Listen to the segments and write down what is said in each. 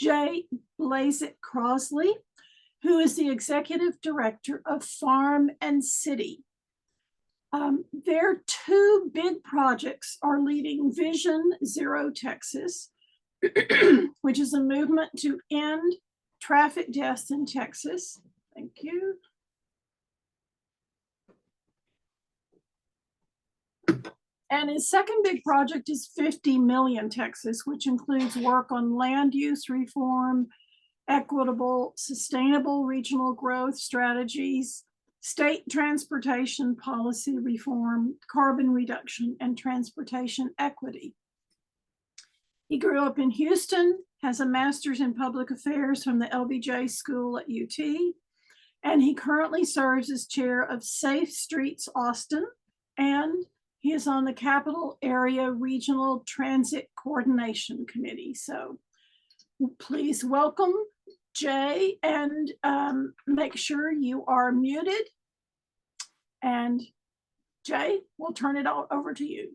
J. Blazek Crossley, who is the executive director of Farm&City. Their two big projects are leading Vision Zero Texas, which is a movement to end traffic deaths in Texas. Thank you. And his second big project is 50 Million Texas, which includes work on land use reform, equitable, sustainable regional growth strategies, state transportation policy reform, carbon reduction, and transportation equity. He grew up in Houston, has a master's in public affairs from the LBJ School at UT, and he currently serves as chair of Safe Streets Austin, and he is on the Capital Area Regional Transit Coordination Committee. So please welcome Jay, and make sure you are muted. And Jay, we'll turn it all over to you.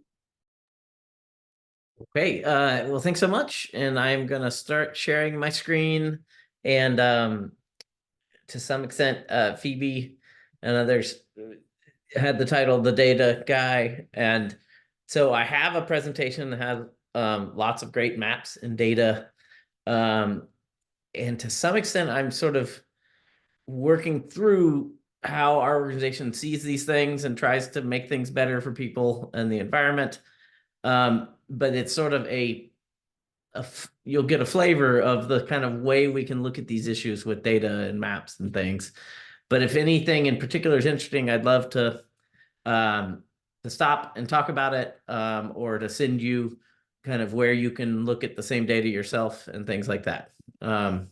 Okay, well, thanks so much. And I'm going to start sharing my screen. And to some extent, Phoebe and others had the title, The Data Guy. And so I have a presentation that has lots of great maps and data. And to some extent, I'm sort of working through how our organization sees these things and tries to make things better for people and the environment. But it's sort of you'll get a flavor of the kind of way we can look at these issues with data and maps and things. But if anything in particular is interesting, I'd love to stop and talk about it, or to send you kind of where you can look at the same data yourself and things like that. I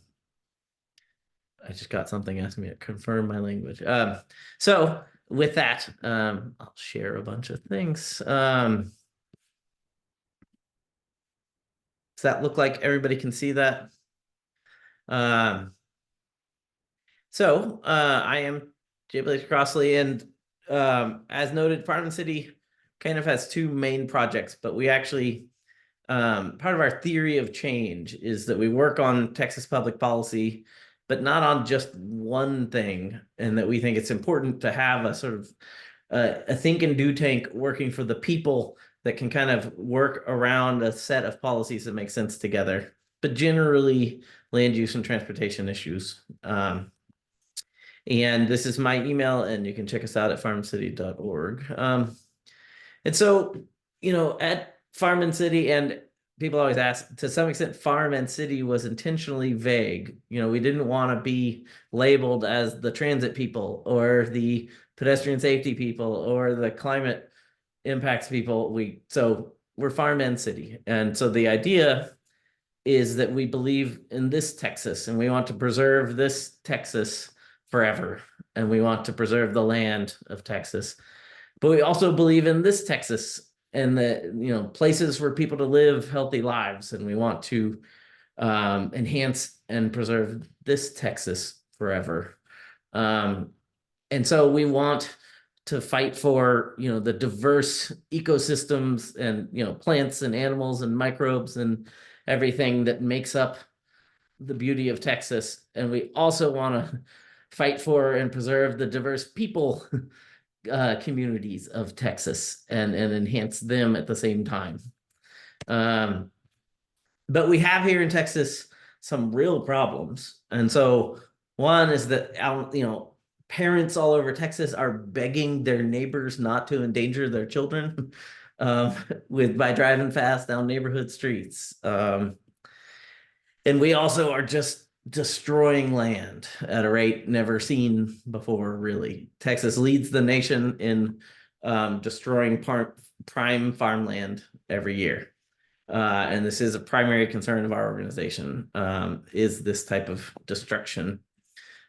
just got something asking me to confirm my language. So with that, I'll share a bunch of things. Does that look like everybody can see that? So I am J. Blazek Crossley, and as noted, Farm&City kind of has two main projects, but we actually, part of our theory of change is that we work on Texas public policy, but not on just one thing, and that we think it's important to have a sort of a think and do tank working for the people that can kind of work around a set of policies that make sense together, but generally land use and transportation issues. And this is my email, and you can check us out at farmcity.org. And so, at Farm&City, and people always ask, to some extent, Farm&City was intentionally vague. We didn't want to be labeled as the transit people or the pedestrian safety people or the climate impacts people. So we're Farm&City. And so the idea is that we believe in this Texas, and we want to preserve this Texas forever. And we want to preserve the land of Texas. But we also believe in this Texas and the places for people to live healthy lives. And we want to enhance and preserve this Texas forever. And so we want to fight for the diverse ecosystems and plants and animals and microbes and everything that makes up the beauty of Texas. And we also want to fight for and preserve the diverse people communities of Texas and enhance them at the same time. But we have here in Texas some real problems. And so one is that parents all over Texas are begging their neighbors not to endanger their children by driving fast down neighborhood streets. And we also are just destroying land at a rate never seen before, really. Texas leads the nation in destroying prime farmland every year. And this is a primary concern of our organization, is this type of destruction.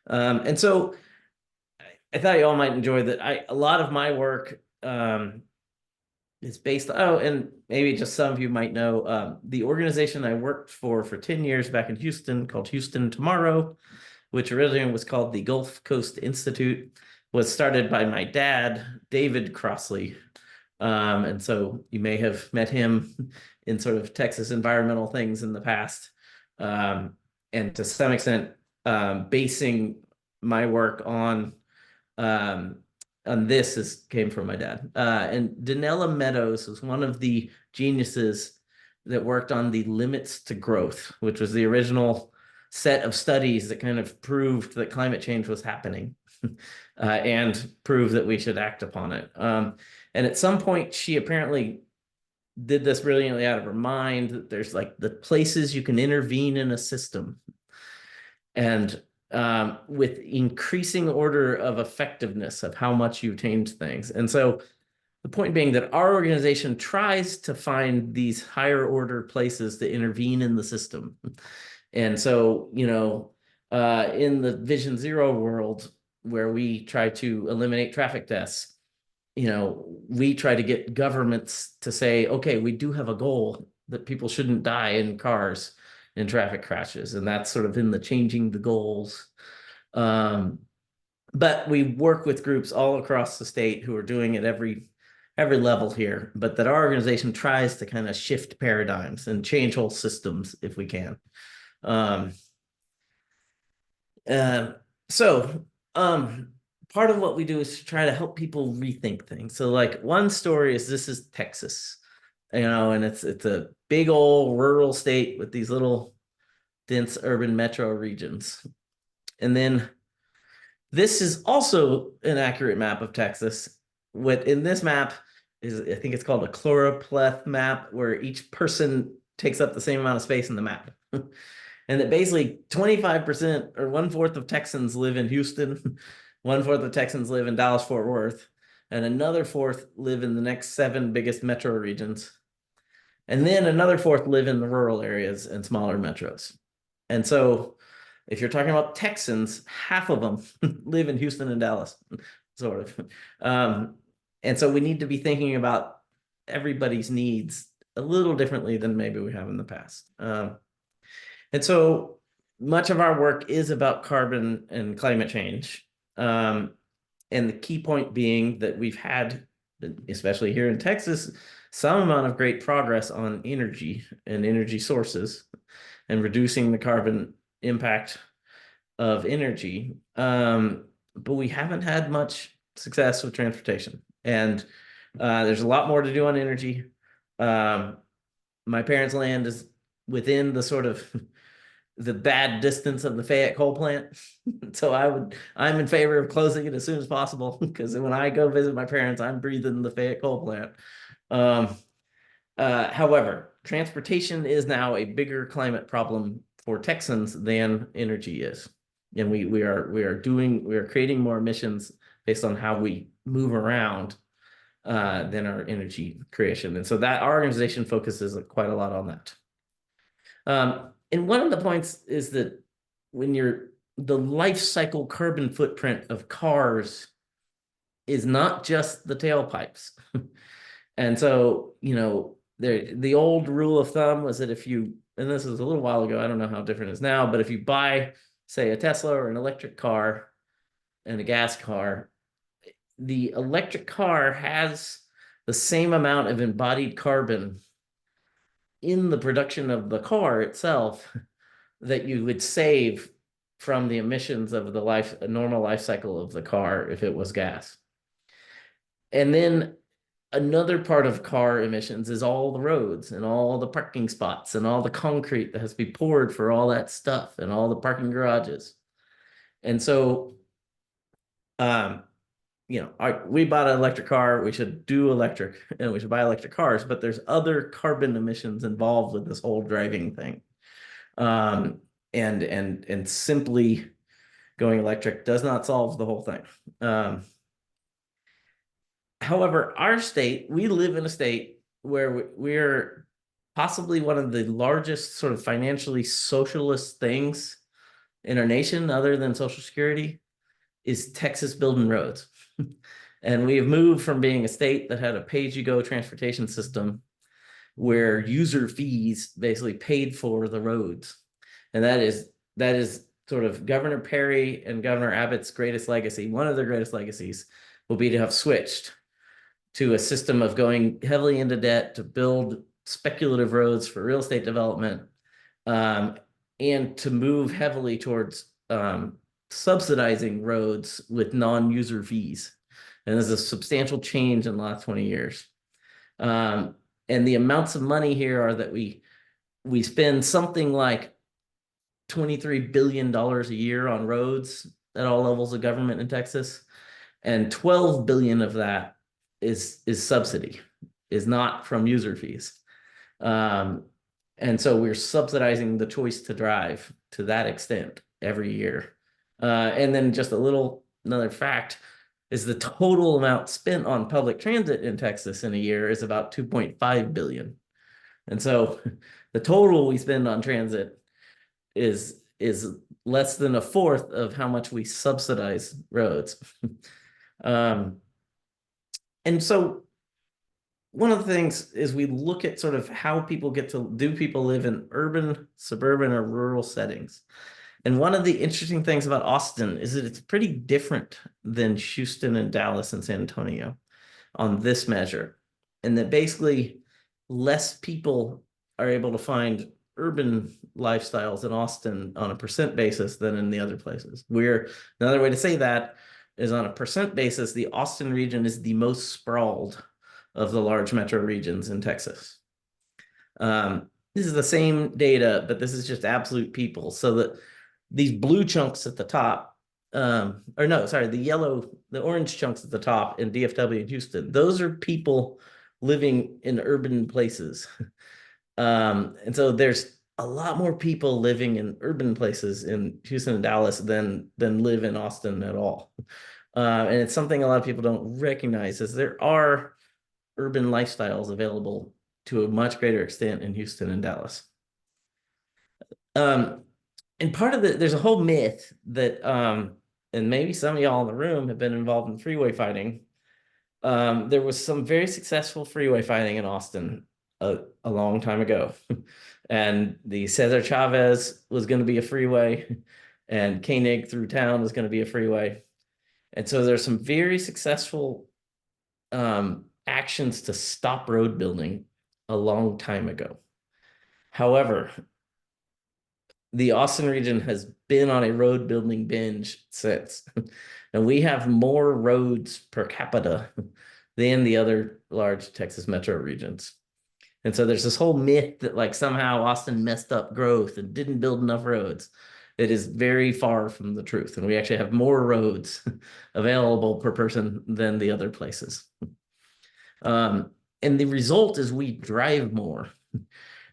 And so I thought you all might enjoy that. A lot of my work is based, and maybe just some of you might know, the organization I worked for 10 years back in Houston, called Houston Tomorrow, which originally was called the Gulf Coast Institute, was started by my dad, David Crossley. And so you may have met him in sort of Texas environmental things in the past. and to some extent, basing my work um, on this came from my dad. And Donella Meadows was one of the geniuses that worked on the limits to growth, which was the original set of studies that kind of proved that climate change was happening and proved that we should act upon it. And at some point, she apparently did this brilliantly out of her mind, that there's like the places you can intervene in a system. And with increasing order of effectiveness of how much you change things. And so the point being that our organization tries to find these higher order places to intervene in the system. And so, in the Vision Zero world, where we try to eliminate traffic deaths, we try to get governments to say, okay, we do have a goal that people shouldn't die in cars in traffic crashes. And that's sort of in the changing the goals. But we work with groups all across the state who are doing it every level here, but that our organization tries to kind of shift paradigms and change whole systems if we can. So part of what we do is to try to help people rethink things. So like one story is, this is Texas, and it's a big old rural state with these little dense urban metro regions. And then this is also an accurate map of Texas. What in this map is, I think it's called a chloropleth map, where each person takes up the same amount of space in the map. And that basically 25% or 1/4 of Texans live in Houston, 1/4 of Texans live in Dallas-Fort Worth, and another fourth live in the next 7 biggest metro regions. And then another fourth live in the rural areas and smaller metros. And so if you're talking about Texans, half of them live in Houston and Dallas, sort of. And so we need to be thinking about everybody's needs a little differently than maybe we have in the past. And so much of our work is about carbon and climate change. And the key point being that we've had, especially here in Texas, some amount of great progress on energy and energy sources and reducing the carbon impact of energy. But we haven't had much success with transportation. And there's a lot more to do on energy. My parents' land is within the sort of the bad distance of the Fayette coal plant. So I'm in favor of closing it as soon as possible, because when I go visit my parents, I'm breathing the Fayette coal plant. However, transportation is now a bigger climate problem for Texans than energy is. And we are creating more emissions based on how we move around than our energy creation. And so that our organization focuses quite a lot on that. And one of the points is that when the life cycle carbon footprint of cars is not just the tailpipes. And so, the old rule of thumb was that and this is a little while ago, I don't know how different it is now, but if you buy, say, a Tesla or an electric car and a gas car, the electric car has the same amount of embodied carbon in the production of the car itself that you would save from the emissions of the normal life cycle of the car if it was gas. And then another part of car emissions is all the roads and all the parking spots and all the concrete that has to be poured for all that stuff and all the parking garages. And so, we bought an electric car, we should do electric, and we should buy electric cars, but there's other carbon emissions involved with this whole driving thing. And simply going electric does not solve the whole thing. However, we live in a state where we're possibly one of the largest sort of financially socialist things in our nation, other than Social Security, is Texas building roads. And we have moved from being a state that had a pay-as-you-go transportation system where user fees basically paid for the roads. And that is sort of Governor Perry and Governor Abbott's greatest legacy. One of their greatest legacies will be to have switched to a system of going heavily into debt to build speculative roads for real estate development, and to move heavily towards subsidizing roads with non-user fees. And there's a substantial change in the last 20 years. And the amounts of money here are that we spend something like $23 billion a year on roads at all levels of government in Texas. And 12 billion of that is subsidy, is not from user fees. And so we're subsidizing the choice to drive to that extent every year. And then just another fact is the total amount spent on public transit in Texas in a year is about 2.5 billion. And so the total we spend on transit is less than a fourth of how much we subsidize roads. And so one of the things is we look at sort of how people do people live in urban, suburban, or rural settings. And one of the interesting things about Austin is that it's pretty different than Houston and Dallas and San Antonio on this measure. And that basically less people are able to find urban lifestyles in Austin on a percent basis than in the other places. Another way to say that is on a percent basis, the Austin region is the most sprawled of the large metro regions in Texas. This is the same data, but this is just absolute people. So that these blue chunks at the top, the orange chunks at the top in DFW and Houston, those are people living in urban places. And so there's a lot more people living in urban places in Houston and Dallas than live in Austin at all. And it's something a lot of people don't recognize, is there are urban lifestyles available to a much greater extent in Houston and Dallas. And part of there's a whole myth that, and maybe some of y'all in the room have been involved in freeway fighting. There was some very successful freeway fighting in Austin a long time ago. And the Cesar Chavez was going to be a freeway, and Koenig through town was going to be a freeway. And so there's some very successful actions to stop road building a long time ago. However, the Austin region has been on a road building binge since. And we have more roads per capita than the other large Texas metro regions. And so there's this whole myth that like somehow Austin messed up growth and didn't build enough roads. It is very far from the truth. And we actually have more roads available per person than the other places. And the result is we drive more.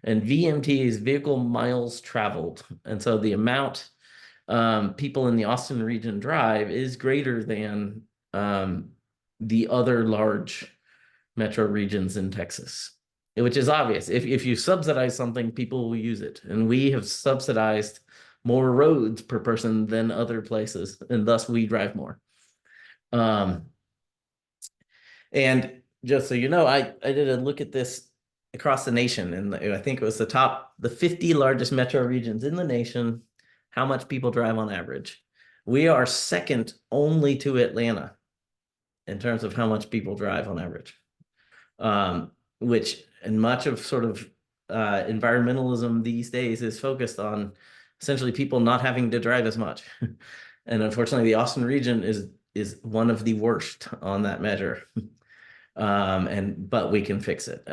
And VMT is vehicle miles traveled. And so the amount people in the Austin region drive is greater than the other large metro regions in Texas, which is obvious. If you subsidize something, people will use it. And we have subsidized more roads per person than other places, and thus we drive more. And just so you know, I did a look at this across the nation, and I think it was the 50 largest metro regions in the nation, how much people drive on average. We are second only to Atlanta in terms of how much people drive on average, which in much of sort of environmentalism these days is focused on essentially people not having to drive as much. And unfortunately, the Austin region is one of the worst on that measure. But we can fix it.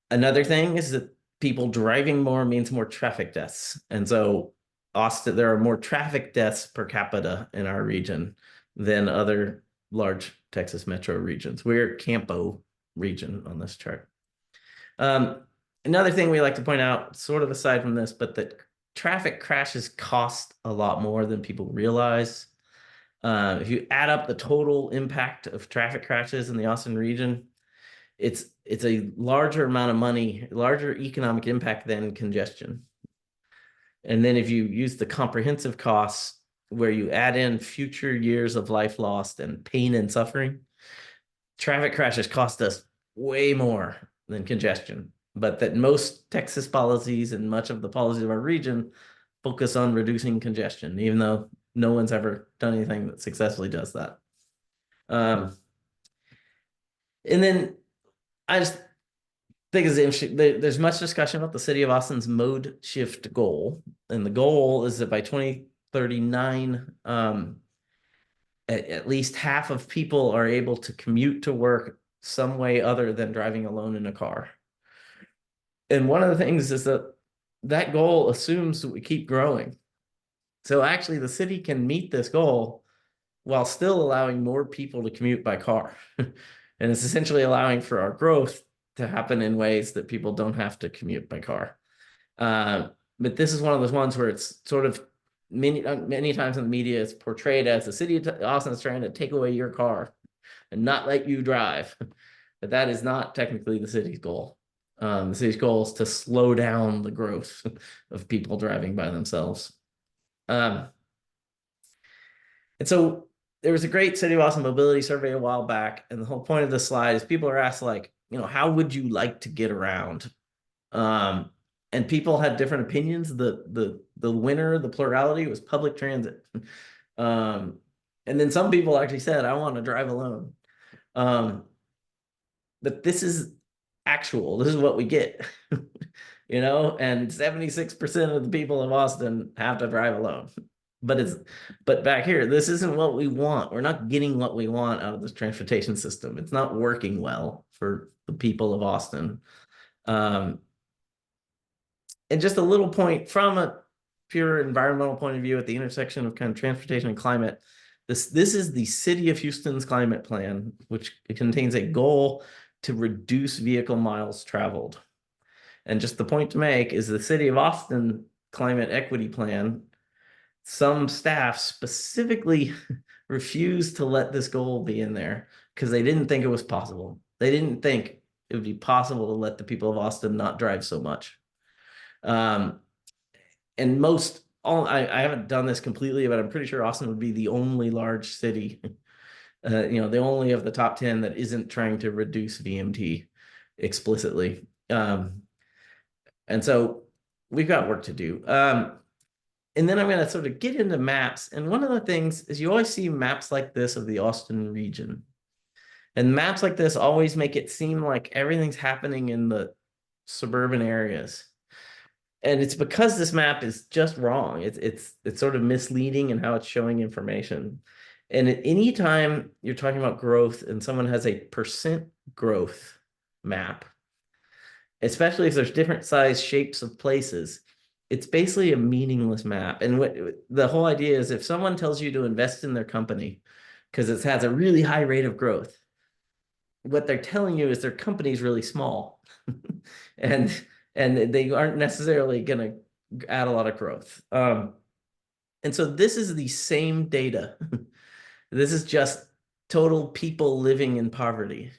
Another thing is that people driving more means more traffic deaths. And so Austin, there are more traffic deaths per capita in our region than other large Texas metro regions. We're Campo region on this chart. Another thing we like to point out, sort of aside from this, but that traffic crashes cost a lot more than people realize. If you add up the total impact of traffic crashes in the Austin region, it's a larger amount of money, larger economic impact than congestion. And then if you use the comprehensive costs, where you add in future years of life lost and pain and suffering, traffic crashes cost us way more than congestion. But that most Texas policies and much of the policies of our region focus on reducing congestion, even though no one's ever done anything that successfully does that. And then think is interesting. There's much discussion about the city of Austin's mode shift goal, and the goal is that by 2039, at least half of people are able to commute to work some way other than driving alone in a car. And one of the things is that that goal assumes that we keep growing. So actually, the city can meet this goal while still allowing more people to commute by car. And it's essentially allowing for our growth to happen in ways that people don't have to commute by car. But this is one of those ones where it's sort of many times in the media, it's portrayed as the city of Austin is trying to take away your car and not let you drive. But that is not technically the city's goal. The city's goal is to slow down the growth of people driving by themselves. And so there was a great City of Austin mobility survey a while back, and the whole point of this slide is people are asked, like, how would you like to get around? And people had different opinions. The winner, the plurality, was public transit. And then some people actually said, I want to drive alone. But this is actual. This is what we get. And 76% of the people of Austin have to drive alone. But back here, this isn't what we want. We're not getting what we want out of this transportation system. It's not working well for the people of Austin. And just a little point from a pure environmental point of view at the intersection of kind of transportation and climate. This is the City of Houston's climate plan, which contains a goal to reduce vehicle miles traveled. And just the point to make is the City of Austin climate equity plan, some staff specifically refused to let this goal be in there because they didn't think it was possible. They didn't think it would be possible to let the people of Austin not drive so much. And I haven't done this completely, but I'm pretty sure Austin would be the only large city, the only of the top 10 that isn't trying to reduce VMT explicitly. And so we've got work to do. And then I'm going to sort of get into maps. And one of the things is you always see maps like this of the Austin region. And maps like this always make it seem like everything's happening in the suburban areas. And it's because this map is just wrong. It's sort of misleading in how it's showing information. And at any time you're talking about growth and someone has a percent growth map, especially if there's different size shapes of places, it's basically a meaningless map. And the whole idea is if someone tells you to invest in their company because it has a really high rate of growth, what they're telling you is their company is really small. and they aren't necessarily going to add a lot of growth. And so this is the same data. This is just total people living in poverty,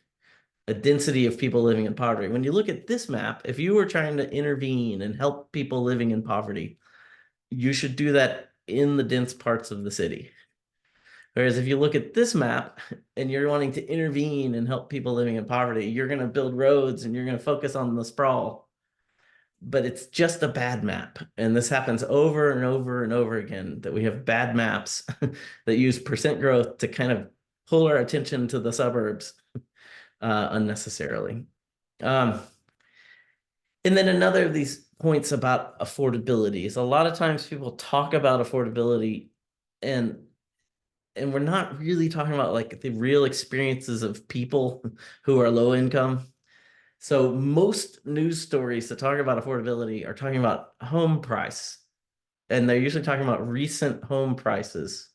a density of people living in poverty. When you look at this map, if you were trying to intervene and help people living in poverty, you should do that in the dense parts of the city. Whereas if you look at this map and you're wanting to intervene and help people living in poverty, you're going to build roads and you're going to focus on the sprawl. But it's just a bad map. And this happens over and over and over again, that we have bad maps that use percent growth to kind of pull our attention to the suburbs unnecessarily. And then another of these points about affordability is a lot of times people talk about affordability and we're not really talking about like the real experiences of people who are low income. So most news stories that talk about affordability are talking about home price, and they're usually talking about recent home prices.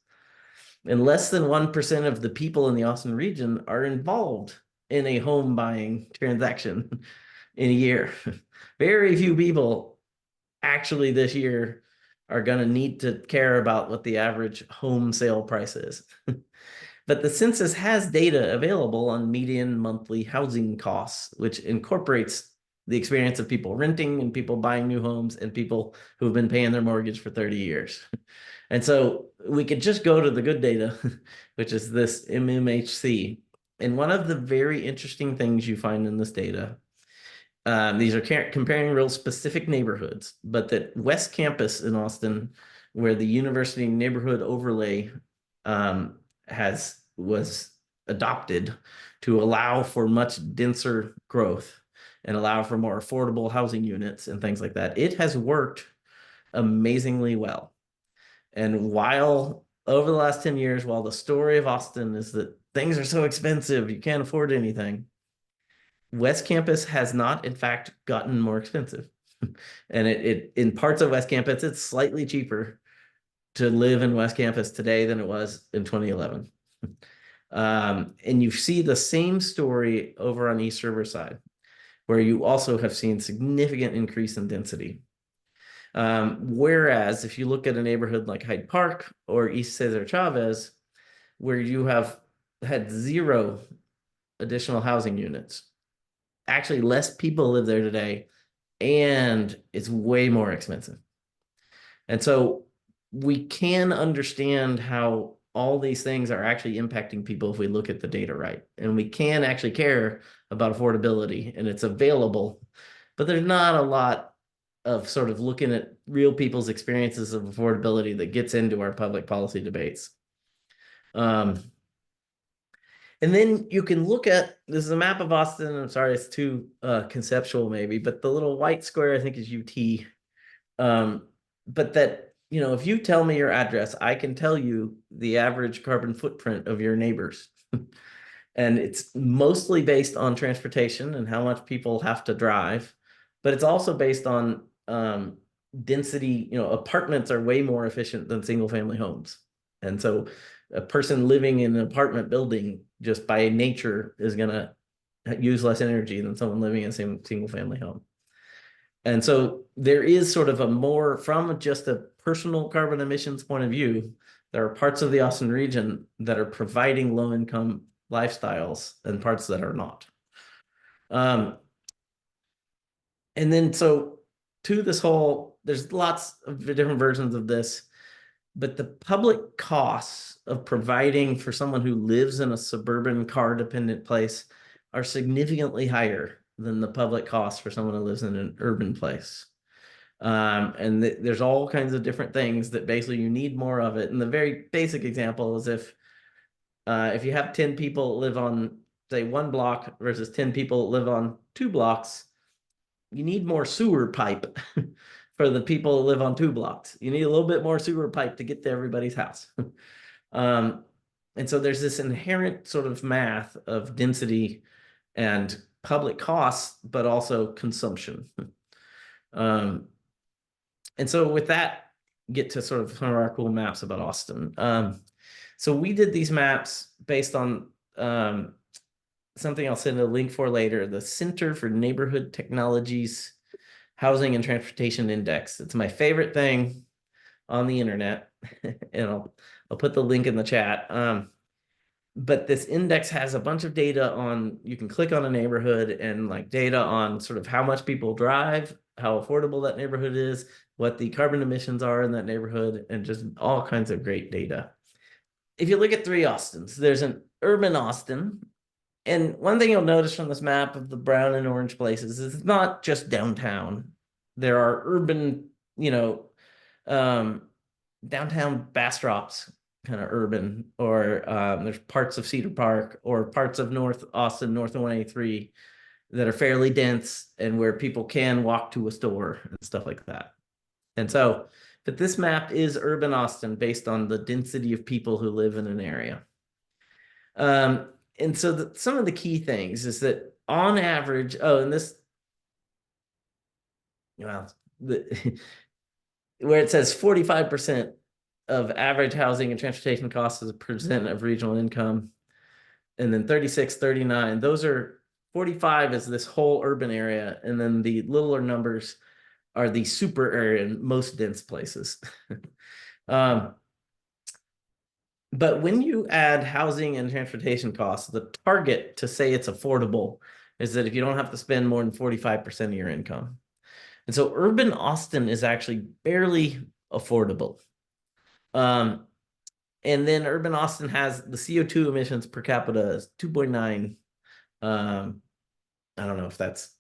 And less than 1% of the people in the Austin region are involved in a home buying transaction in a year. Very few people actually this year are going to need to care about what the average home sale price is. But the census has data available on median monthly housing costs, which incorporates the experience of people renting and people buying new homes and people who have been paying their mortgage for 30 years. And so we could just go to the good data, which is this MMHC. And one of the very interesting things you find in this data, these are comparing real specific neighborhoods, but that West Campus in Austin, where the university neighborhood overlay was adopted to allow for much denser growth, and allow for more affordable housing units and things like that. It has worked amazingly well. And while over the last 10 years, while the story of Austin is that things are so expensive, you can't afford anything, West Campus has not, in fact, gotten more expensive. And it in parts of West Campus, it's slightly cheaper to live in West Campus today than it was in 2011. And you see the same story over on East Riverside, where you also have seen significant increase in density. Whereas if you look at a neighborhood like Hyde Park or East Cesar Chavez, where you have had 0 additional housing units, actually less people live there today, and it's way more expensive. And so we can understand how all these things are actually impacting people if we look at the data right. And we can actually care about affordability, and it's available, but there's not a lot of sort of looking at real people's experiences of affordability that gets into our public policy debates. And then you can look at, this is a map of Austin. I'm sorry, it's too conceptual maybe, but the little white square I think is UT. But that, if you tell me your address, I can tell you the average carbon footprint of your neighbors. And it's mostly based on transportation and how much people have to drive, but it's also based on density. Apartments are way more efficient than single family homes. And so a person living in an apartment building just by nature is going to use less energy than someone living in a single family home. And so there is sort of a more, from just a personal carbon emissions point of view, there are parts of the Austin region that are providing low income lifestyles and parts that are not. And then so to this whole, there's lots of different versions of this, but the public costs of providing for someone who lives in a suburban car dependent place are significantly higher than the public costs for someone who lives in an urban place. And there's all kinds of different things that basically you need more of it. And the very basic example is if you have 10 people live on, say, 1 block versus 10 people live on 2 blocks, you need more sewer pipe for the people who live on 2 blocks. You need a little bit more sewer pipe to get to everybody's house. And so there's this inherent sort of math of density and public costs, but also consumption. And so with that, get to sort of some of our cool maps about Austin. So we did these maps based on something I'll send a link for later, the Center for Neighborhood Technologies Housing and Transportation Index. It's my favorite thing on the internet, and I'll put the link in the chat. But this index has a bunch of data on, you can click on a neighborhood and like data on sort of how much people drive, how affordable that neighborhood is, what the carbon emissions are in that neighborhood, and just all kinds of great data. If you look at 3 Austins, there's an urban Austin. And one thing you'll notice from this map of the brown and orange places is it's not just downtown. There are urban, downtown Bastrop's kind of urban, or there's parts of Cedar Park or parts of North Austin, north of 183, that are fairly dense and where people can walk to a store and stuff like that. And so, but this map is urban Austin based on the density of people who live in an area. And so some of the key things is that on average, and this, where it says 45% of average housing and transportation costs as a percent of regional income, and then 36, 39, those are 45 is this whole urban area, and then the littler numbers are the super area and most dense places. But when you add housing and transportation costs, the target to say it's affordable is that if you don't have to spend more than 45% of your income. And so urban Austin is actually barely affordable. And then urban Austin has the CO2 emissions per capita is 2.9. I don't know if that's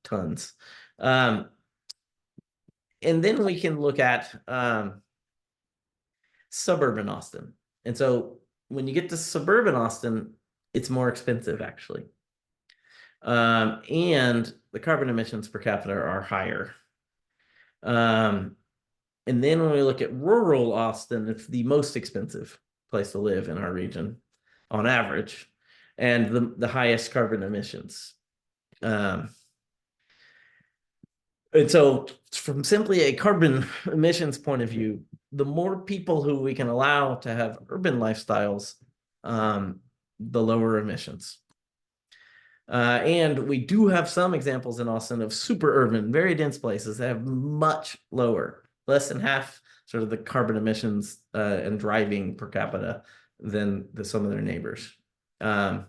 tons. And then we can look at suburban Austin. And so when you get to suburban Austin, it's more expensive actually. And the carbon emissions per capita are higher. And then when we look at rural Austin, it's the most expensive place to live in our region on average, and the highest carbon emissions. And so from simply a carbon emissions point of view, the more people who we can allow to have urban lifestyles, the lower emissions. And we do have some examples in Austin of super urban, very dense places that have much lower, less than half sort of the carbon emissions and driving per capita than some of their neighbors. And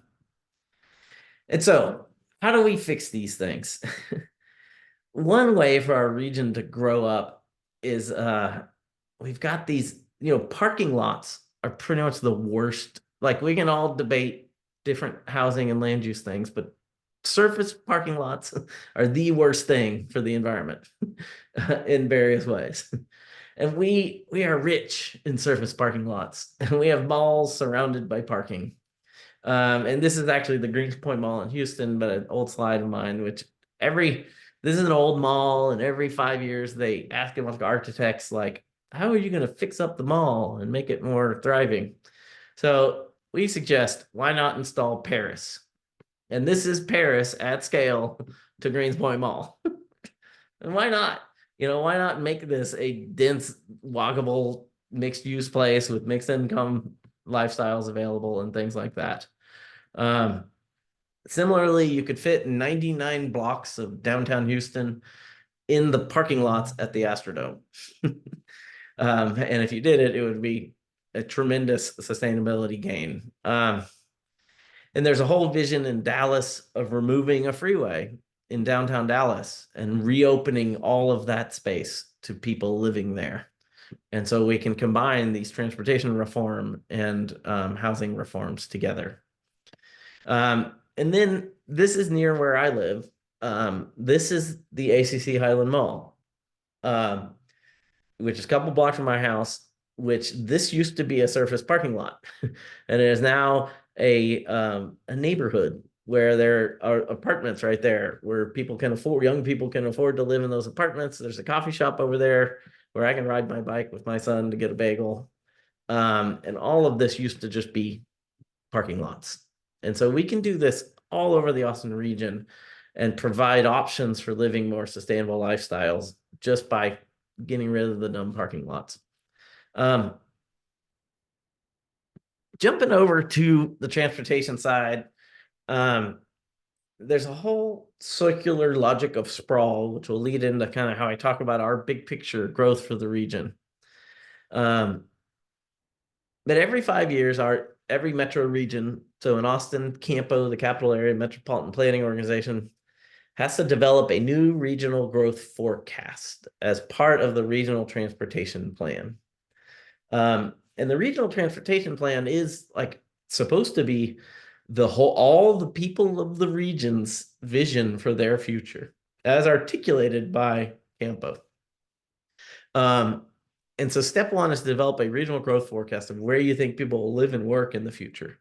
so how do we fix these things? One way for our region to grow up is we've got these, parking lots are pretty much the worst. Like, we can all debate different housing and land use things, but surface parking lots are the worst thing for the environment in various ways. And we are rich in surface parking lots, and we have malls surrounded by parking. And this is actually the Greenspoint Mall in Houston, but an old slide of mine, which this is an old mall, and every 5 years they ask a bunch of architects, like, how are you going to fix up the mall and make it more thriving? So we suggest, why not install Paris? And this is Paris at scale to Greenspoint Mall. And why not? Why not make this a dense, walkable, mixed use place with mixed income lifestyles available and things like that? Similarly, you could fit 99 blocks of downtown Houston in the parking lots at the Astrodome. And if you did it, it would be a tremendous sustainability gain. And there's a whole vision in Dallas of removing a freeway in downtown Dallas and reopening all of that space to people living there. And so we can combine these transportation reform and housing reforms together. And then this is near where I live. This is the ACC Highland Mall, which is a couple blocks from my house, which this used to be a surface parking lot. And it is now a neighborhood where there are apartments right there where young people can afford to live in those apartments. There's a coffee shop over there where I can ride my bike with my son to get a bagel. And all of this used to just be parking lots. And so we can do this all over the Austin region and provide options for living more sustainable lifestyles just by getting rid of the dumb parking lots. Jumping over to the transportation side, there's a whole circular logic of sprawl, which will lead into kind of how I talk about our big picture growth for the region. But every 5 years, every metro region, so in Austin, Campo, the capital area metropolitan planning organization, has to develop a new regional growth forecast as part of the regional transportation plan. And the regional transportation plan is like supposed to be all the people of the region's vision for their future, as articulated by Campo. And so step one is to develop a regional growth forecast of where you think people will live and work in the future.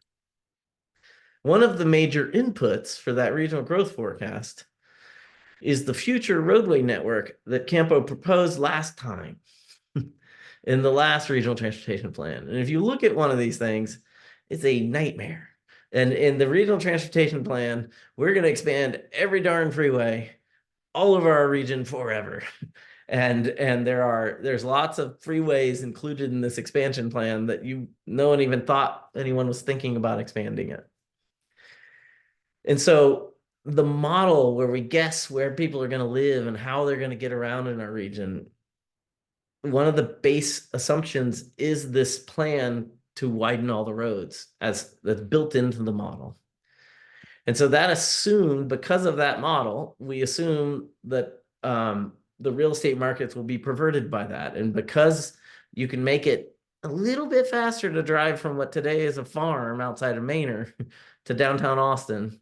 One of the major inputs for that regional growth forecast is the future roadway network that Campo proposed last time in the last regional transportation plan. And if you look at one of these things, it's a nightmare. And in the regional transportation plan, we're going to expand every darn freeway all over our region forever. And there's lots of freeways included in this expansion plan that no one even thought anyone was thinking about expanding it. And so the model where we guess where people are going to live and how they're going to get around in our region, one of the base assumptions is this plan to widen all the roads that's built into the model. And so that assumed, because of that model, we assume that the real estate markets will be perverted by that. And because you can make it a little bit faster to drive from what today is a farm outside of Manor to downtown Austin,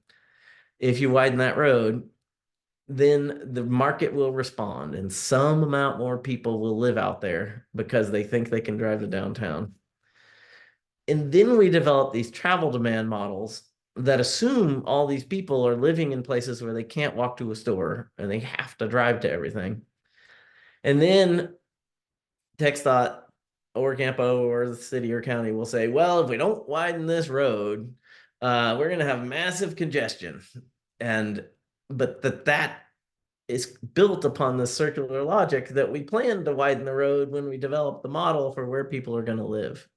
if you widen that road, then the market will respond and some amount more people will live out there because they think they can drive to downtown. And then we develop these travel demand models that assume all these people are living in places where they can't walk to a store and they have to drive to everything. And then TxDOT or Campo or the city or county will say, well, if we don't widen this road, we're going to have massive congestion. And but that is built upon the circular logic that we planned to widen the road when we developed the model for where people are going to live.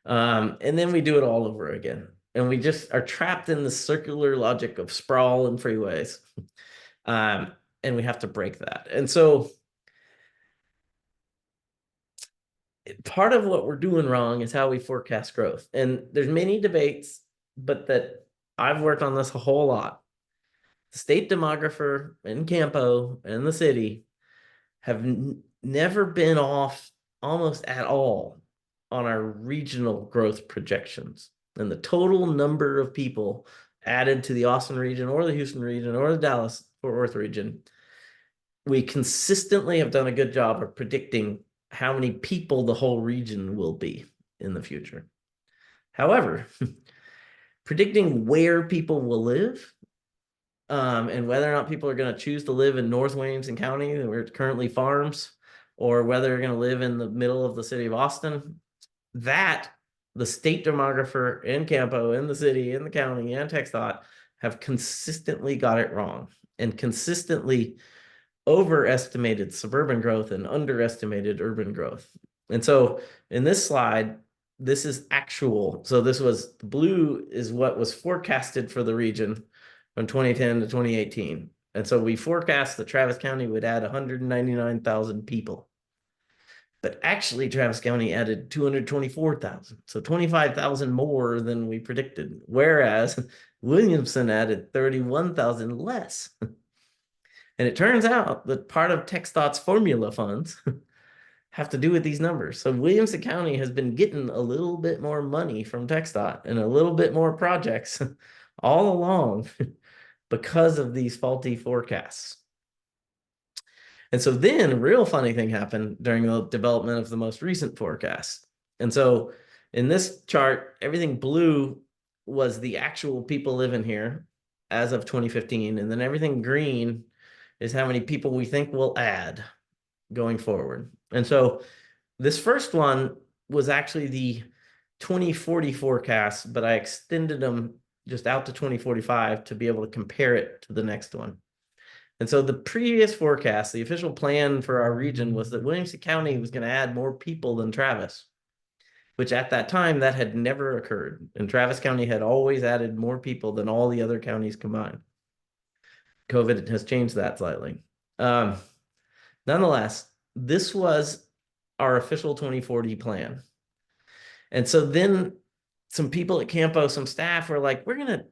And then we do it all over again. And we just are trapped in the circular logic of sprawl and freeways. And we have to break that. And so part of what we're doing wrong is how we forecast growth. And there's many debates, but that I've worked on this a whole lot. The state demographer in Campo and the city have never been off almost at all on our regional growth projections. And the total number of people added to the Austin region or the Houston region or the Dallas Fort Worth region, we consistently have done a good job of predicting how many people the whole region will be in the future. However, predicting where people will live and whether or not people are going to choose to live in North Williamson County, where it's currently farms, or whether they're going to live in the middle of the city of Austin, that the state demographer in Campo, in the city, in the county, and TxDOT have consistently got it wrong and consistently overestimated suburban growth and underestimated urban growth. And so in this slide, this is actual. So this was blue is what was forecasted for the region from 2010 to 2018. And so we forecast that Travis County would add 199,000 people. But actually, Travis County added 224,000. So 25,000 more than we predicted. Whereas Williamson added 31,000 less. And it turns out that part of TxDOT's formula funds have to do with these numbers. So Williamson County has been getting a little bit more money from TxDOT and a little bit more projects all along because of these faulty forecasts. And so then a real funny thing happened during the development of the most recent forecast. And so in this chart, everything blue was the actual people living here as of 2015. And then everything green is how many people we think will add going forward. And so this first one was actually the 2040 forecast, but I extended them just out to 2045 to be able to compare it to the next one. And so the previous forecast, the official plan for our region was that Williamson County was going to add more people than Travis, which at that time that had never occurred. And Travis County had always added more people than all the other counties combined. COVID has changed that slightly. Nonetheless, this was our official 2040 plan. And so then some people at Campo, some staff were like, we're going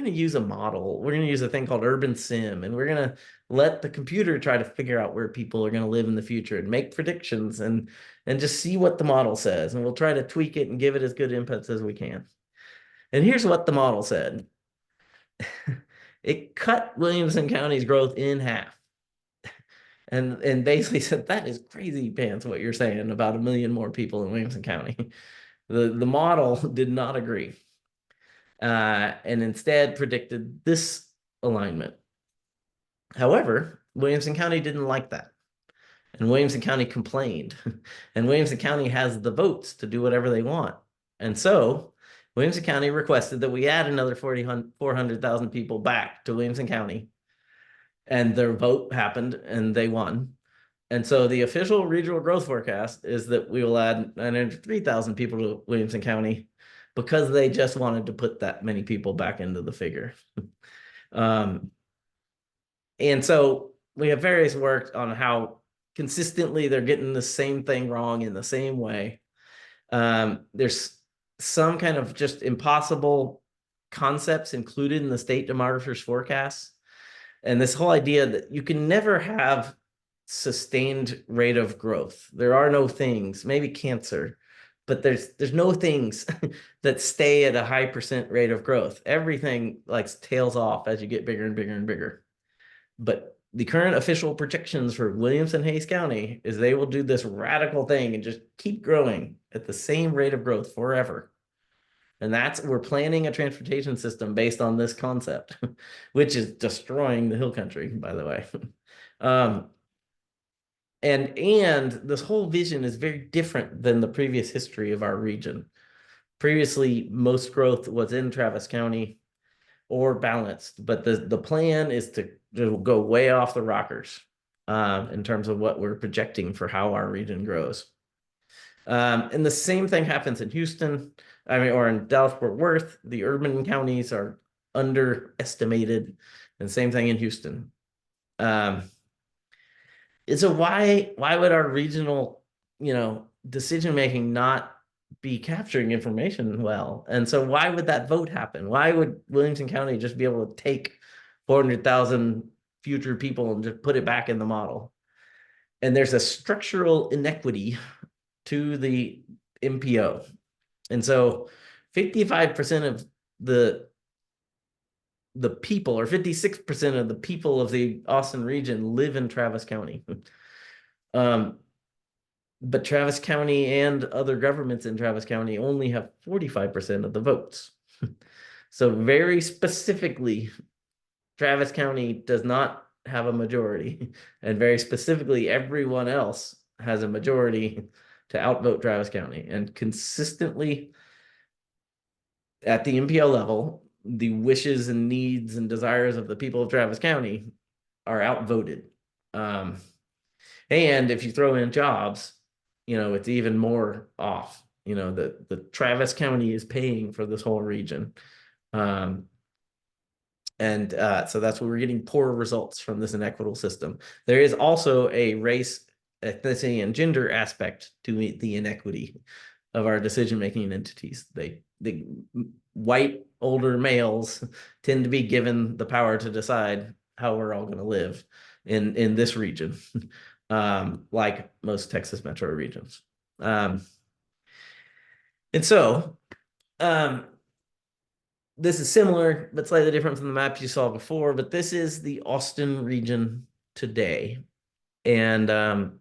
to use a model. We're going to use a thing called Urban Sim, and we're going to let the computer try to figure out where people are going to live in the future and make predictions and just see what the model says. And we'll try to tweak it and give it as good inputs as we can. And here's what the model said. It cut Williamson County's growth in half. And basically said, that is crazy pants what you're saying about 1 million more people in Williamson County. The model did not agree. And instead predicted this alignment. However, Williamson County didn't like that. And Williamson County complained. And Williamson County has the votes to do whatever they want. And so Williamson County requested that we add another 400,000 people back to Williamson County. And their vote happened and they won. And so the official regional growth forecast is that we will add 903,000 people to Williamson County because they just wanted to put that many people back into the figure. And so we have various work on how consistently they're getting the same thing wrong in the same way. There's some kind of just impossible concepts included in the state demographer's forecasts. And this whole idea that you can never have sustained rate of growth. There are no things, maybe cancer, but there's no things that stay at a high % rate of growth. Everything like tails off as you get bigger and bigger and bigger. But the current official projections for Williamson Hayes County is they will do this radical thing and just keep growing at the same rate of growth forever. And we're planning a transportation system based on this concept, which is destroying the hill country, by the way. And this whole vision is very different than the previous history of our region. Previously, most growth was in Travis County or balanced, but the plan is to go way off the rockers in terms of what we're projecting for how our region grows. And the same thing happens in Houston, or in Dallas-Fort Worth. The urban counties are underestimated, and same thing in Houston. And so why would our regional, decision making not be capturing information well? And so why would that vote happen? Why would Williamson County just be able to take 400,000 future people and just put it back in the model? And there's a structural inequity to the MPO. And so 55% of the people, or 56% of the people of the Austin region, live in Travis County. But Travis County and other governments in Travis County only have 45% of the votes. So very specifically, Travis County does not have a majority, and very specifically, everyone else has a majority to outvote Travis County. And consistently at the MPO level, the wishes and needs and desires of the people of Travis County are outvoted. And if you throw in jobs, it's even more off. The Travis County is paying for this whole region. So that's where we're getting poor results from this inequitable system. There is also a race, ethnicity, and gender aspect to the inequity of our decision-making entities. The white older males tend to be given the power to decide how we're all going to live in this region, like most Texas metro regions. And so this is similar, but slightly different from the map you saw before, but this is the Austin region today. And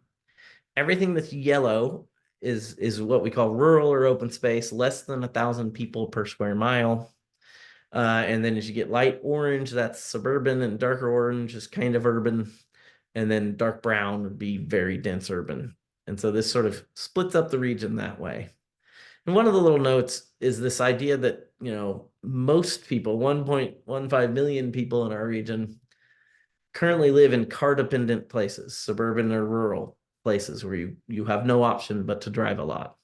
everything that's yellow is what we call rural or open space, less than 1,000 people per square mile. And then as you get light orange, that's suburban, and darker orange is kind of urban. And then dark brown would be very dense urban. And so this sort of splits up the region that way. And one of the little notes is this idea that, most people, 1.15 million people in our region, currently live in car-dependent places, suburban or rural places where you have no option but to drive a lot.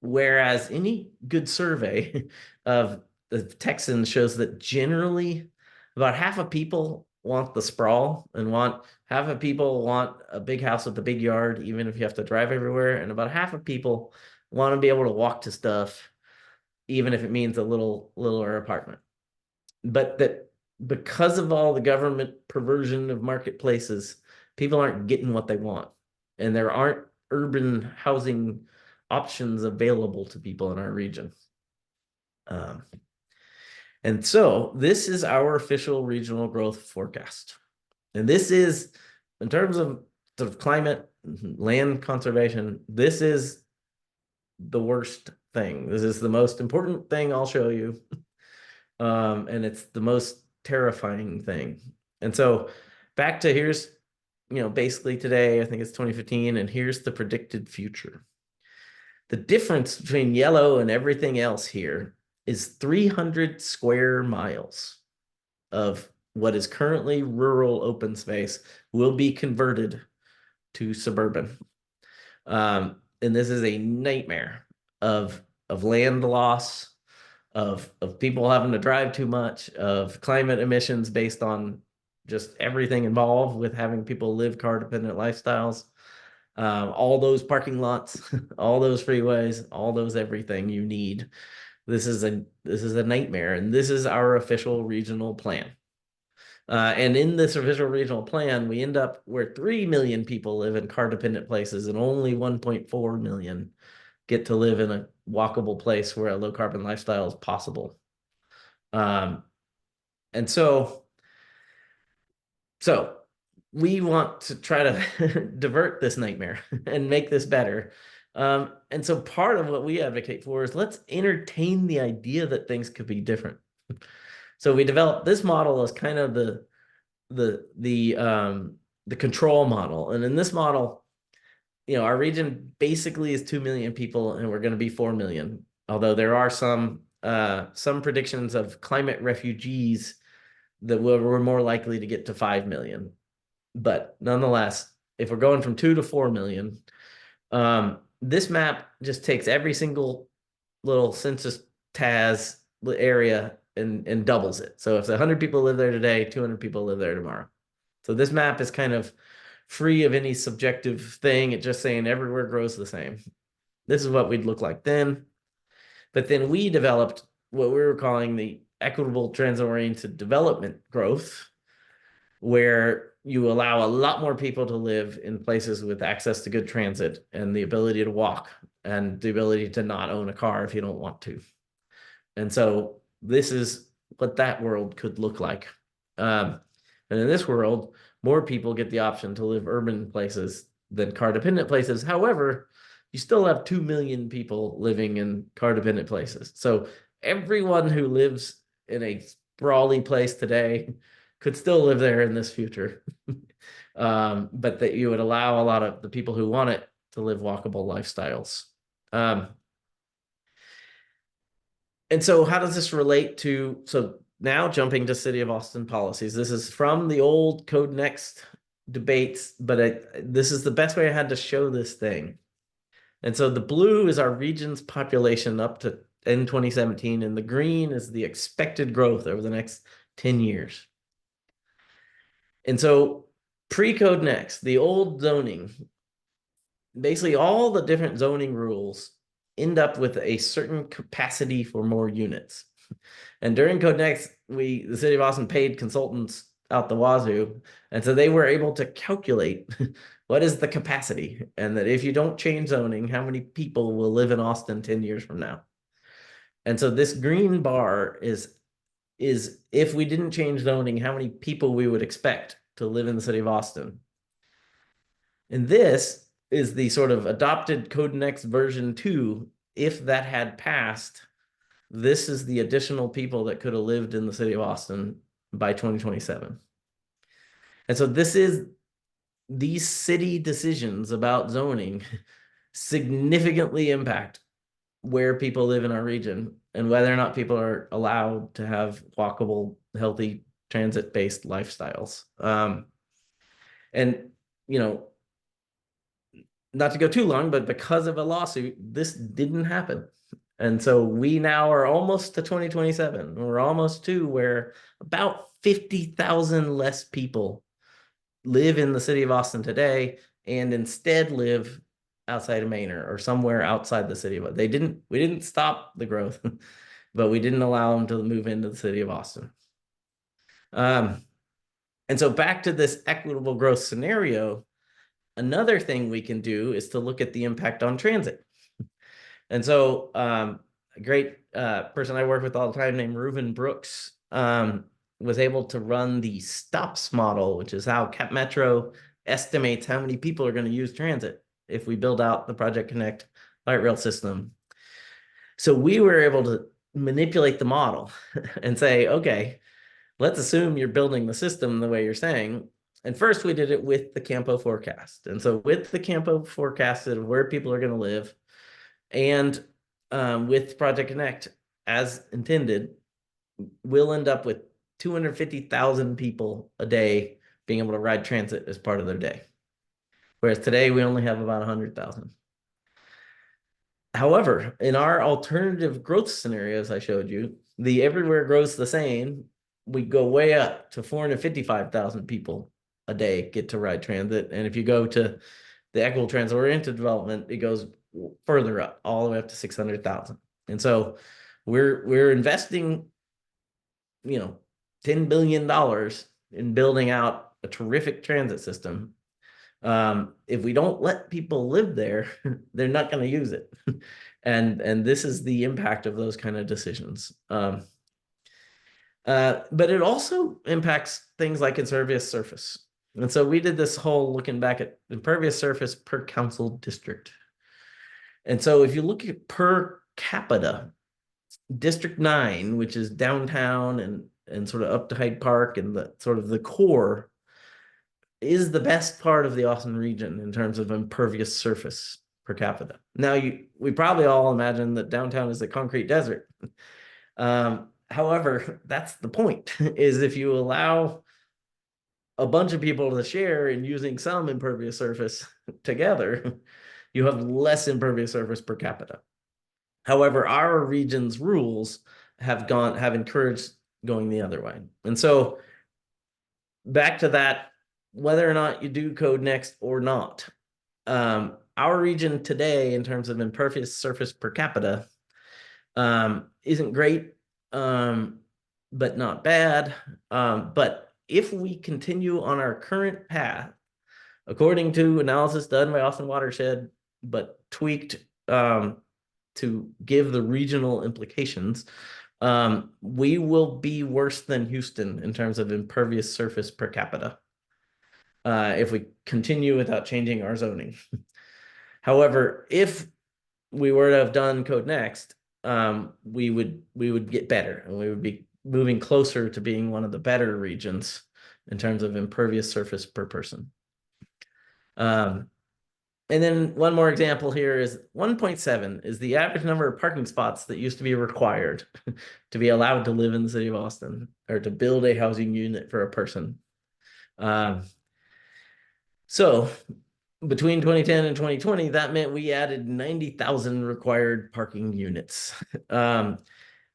Whereas any good survey of the Texans shows that generally about half of people want the sprawl, and half of people want a big house with a big yard, even if you have to drive everywhere. And about half of people want to be able to walk to stuff, even if it means a littler apartment. But that because of all the government perversion of marketplaces, people aren't getting what they want. And there aren't urban housing options available to people in our region. And so this is our official regional growth forecast. And this is, in terms of sort of climate, land conservation, this is the worst thing. This is the most important thing I'll show you. And it's the most terrifying thing. And so back to here's, basically today, I think it's 2015, and here's the predicted future. The difference between yellow and everything else here is 300 square miles of what is currently rural open space will be converted to suburban. And this is a nightmare of land loss, of people having to drive too much, of climate emissions based on just everything involved with having people live car-dependent lifestyles. All those parking lots, all those freeways, all those everything you need. This is a nightmare, and this is our official regional plan. And in this official regional plan, we end up where 3 million people live in car-dependent places, and only 1.4 million get to live in a walkable place where a low-carbon lifestyle is possible. And so we want to try to divert this nightmare and make this better. And so part of what we advocate for is let's entertain the idea that things could be different. So we developed this model as kind of the control model. And in this model, our region basically is 2 million people, and we're going to be 4 million. Although there are some predictions of climate refugees that we're more likely to get to 5 million. But nonetheless, if we're going from 2 to 4 million, this map just takes every single little census TAS area and doubles it. So if 100 people live there today, 200 people live there tomorrow. So this map is kind of free of any subjective thing. It's just saying everywhere grows the same. This is what we'd look like then. But then we developed what we were calling the equitable transit-oriented development growth, where you allow a lot more people to live in places with access to good transit and the ability to walk and the ability to not own a car if you don't want to. And so this is what that world could look like. And in this world, more people get the option to live urban places than car-dependent places. However, you still have 2 million people living in car-dependent places. So everyone who lives in a sprawly place today could still live there in this future. But that you would allow a lot of the people who want it to live walkable lifestyles. And so how does this relate to, so now jumping to City of Austin policies. This is from the old Code Next debates, but this is the best way I had to show this thing. And so the blue is our region's population up to in 2017, and the green is the expected growth over the next 10 years. And so pre-Code Next, the old zoning, basically all the different zoning rules end up with a certain capacity for more units. And during Code Next, the City of Austin paid consultants out the wazoo. And so they were able to calculate what is the capacity, and that if you don't change zoning, how many people will live in Austin 10 years from now. And so this green bar is if we didn't change zoning, how many people we would expect to live in the City of Austin. And this is the sort of adopted Code Next version 2. If that had passed, this is the additional people that could have lived in the City of Austin by 2027. And so these city decisions about zoning significantly impact where people live in our region and whether or not people are allowed to have walkable, healthy, transit-based lifestyles. And, not to go too long, but because of a lawsuit, this didn't happen. And so we now are almost to 2027. We're almost to where about 50,000 less people live in the City of Austin today and instead live outside of Manor or somewhere outside the city. We didn't stop the growth, but we didn't allow them to move into the City of Austin. And so back to this equitable growth scenario, another thing we can do is to look at the impact on transit. And so a great person I work with all the time named Reuven Brooks was able to run the STOPS model, which is how Cap Metro estimates how many people are going to use transit if we build out the Project Connect light rail system. So we were able to manipulate the model and say, okay, let's assume you're building the system the way you're saying. And first we did it with the Campo forecast. And so with the Campo forecast of where people are going to live, and with Project Connect, as intended, we'll end up with 250,000 people a day being able to ride transit as part of their day. Whereas today we only have about 100,000. However, in our alternative growth scenarios I showed you, the everywhere grows the same, we go way up to 455,000 people a day get to ride transit. And if you go to the equitable transit-oriented development, it goes further up, all the way up to 600,000. And so we're investing, $10 billion in building out a terrific transit system. If we don't let people live there, they're not going to use it. And this is the impact of those kind of decisions. But it also impacts things like impervious surface. And so we did this whole looking back at impervious surface per council district. And so if you look at per capita, District 9, which is downtown and sort of up to Hyde Park and the sort of the core, is the best part of the Austin region in terms of impervious surface per capita. Now, we probably all imagine that downtown is a concrete desert. However, that's the point, is if you allow a bunch of people to share in using some impervious surface together, you have less impervious surface per capita. However, our region's rules have encouraged going the other way. And so back to that, whether or not you do code next or not, our region today in terms of impervious surface per capita isn't great, but not bad. But if we continue on our current path, according to analysis done by Austin Watershed, but tweaked to give the regional implications, we will be worse than Houston in terms of impervious surface per capita if we continue without changing our zoning. However, if we were to have done code next, we would get better, and we would be moving closer to being one of the better regions in terms of impervious surface per person. And then one more example here is 1.7 is the average number of parking spots that used to be required to be allowed to live in the city of Austin, or to build a housing unit for a person. So between 2010 and 2020, that meant we added 90,000 required parking units. On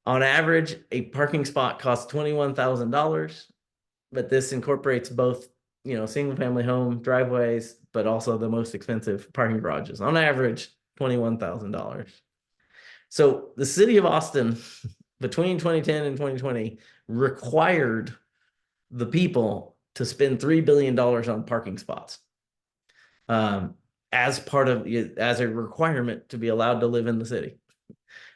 average, a parking spot costs $21,000, but this incorporates both, single family home driveways, but also the most expensive parking garages. On average, $21,000. So the city of Austin, between 2010 and 2020, required the people to spend $3 billion on parking spots as a requirement to be allowed to live in the city.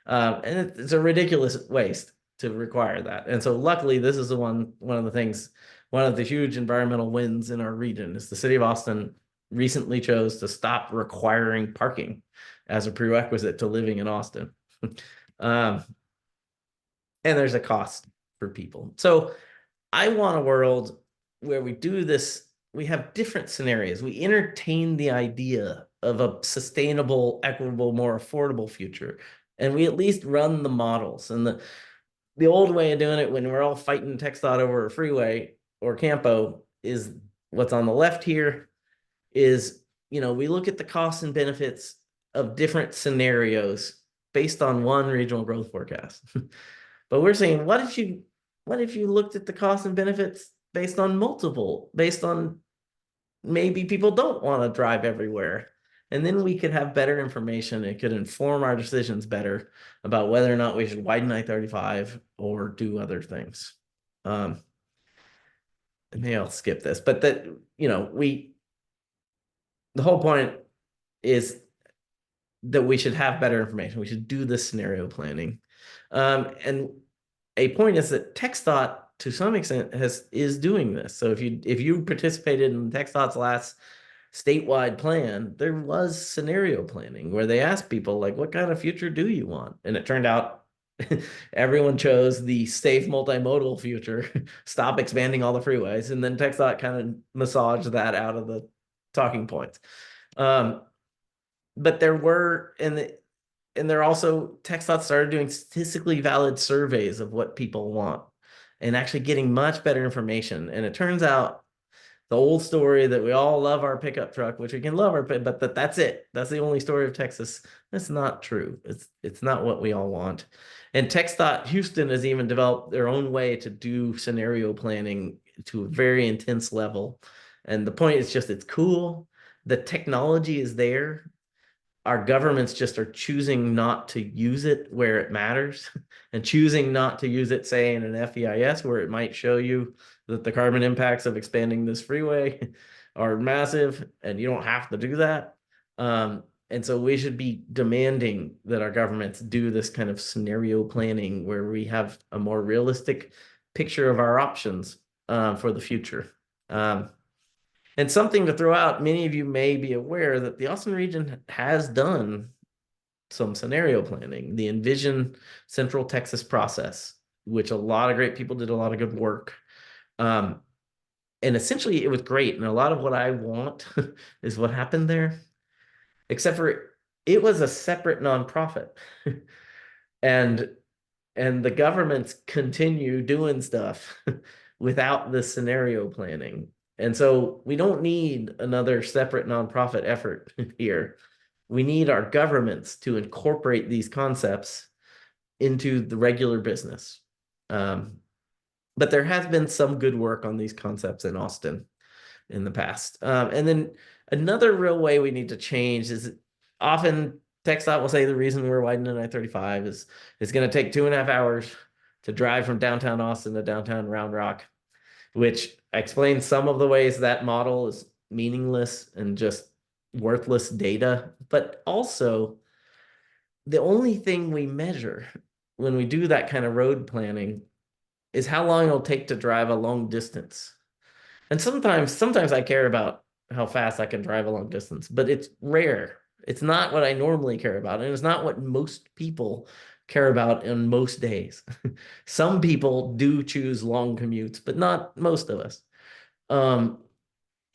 And it's a ridiculous waste to require that. And so luckily, this is one of the huge environmental wins in our region is the city of Austin recently chose to stop requiring parking as a prerequisite to living in Austin. And there's a cost for people. So I want a world where we do this. We have different scenarios. We entertain the idea of a sustainable, equitable, more affordable future. And we at least run the models. And the old way of doing it, when we're all fighting TxDOT over a freeway or Campo, is what's on the left here is, we look at the costs and benefits of different scenarios based on one regional growth forecast. But we're saying, what if you looked at the costs and benefits based on maybe people don't want to drive everywhere? And then we could have better information. It could inform our decisions better about whether or not we should widen I-35 or do other things. Maybe I'll skip this, but the whole point is that we should have better information. We should do this scenario planning. And a point is that TxDOT, to some extent, is doing this. So if you participated in TxDOT's last statewide plan, there was scenario planning where they asked people, like, what kind of future do you want? And it turned out everyone chose the safe multimodal future, stop expanding all the freeways, and then TxDOT kind of massaged that out of the talking points. But there were, and there also, TxDOT started doing statistically valid surveys of what people want and actually getting much better information. And it turns out the old story that we all love our pickup truck, which we can love but that's it. That's the only story of Texas. That's not true. It's not what we all want. And TxDOT Houston has even developed their own way to do scenario planning to a very intense level. And the point is just, it's cool. The technology is there. Our governments just are choosing not to use it where it matters and choosing not to use it, say, in an FEIS where it might show you that the carbon impacts of expanding this freeway are massive and you don't have to do that. And so we should be demanding that our governments do this kind of scenario planning where we have a more realistic picture of our options for the future. And something to throw out, many of you may be aware that the Austin region has done some scenario planning, the Envision Central Texas process, which a lot of great people did a lot of good work. And essentially it was great. And a lot of what I want is what happened there, except for it was a separate nonprofit. and and the governments continue doing stuff without the scenario planning. And so we don't need another separate nonprofit effort here. We need our governments to incorporate these concepts into the regular business. But there has been some good work on these concepts in Austin in the past. And then another real way we need to change is often TxDOT will say the reason we're widening I-35 is it's going to take 2.5 hours to drive from downtown Austin to downtown Round Rock, which explains some of the ways that model is meaningless and just worthless data. But also, the only thing we measure when we do that kind of road planning is how long it'll take to drive a long distance. And sometimes I care about how fast I can drive a long distance, but it's rare. It's not what I normally care about, and it's not what most people care about on most days. Some people do choose long commutes, but not most of us. And